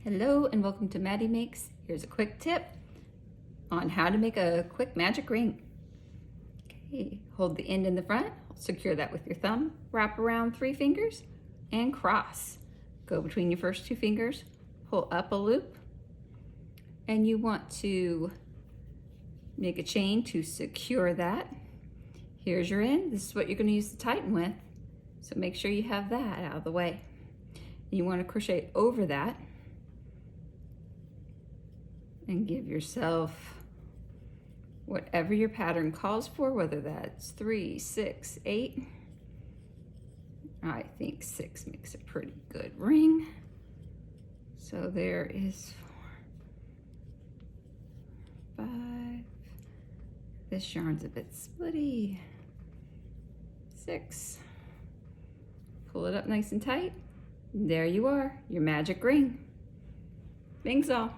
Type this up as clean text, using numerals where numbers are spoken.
Hello and welcome to Matti Makes. Here's a quick tip on how to make a quick magic ring. Okay, hold the end in the front, secure that with your thumb, wrap around 3 fingers and cross. Go between your first 2 fingers, pull up a loop, and you want to make a chain to secure that. Here's your end. This is what you're going to use to tighten with, so make sure you have that out of the way. You want to crochet over that and give yourself whatever your pattern calls for, whether that's 3, 6, 8. I think 6 makes a pretty good ring. So there is 4, 5. This yarn's a bit splitty. 6. Pull it up nice and tight. There you are, your magic ring. Thanks all.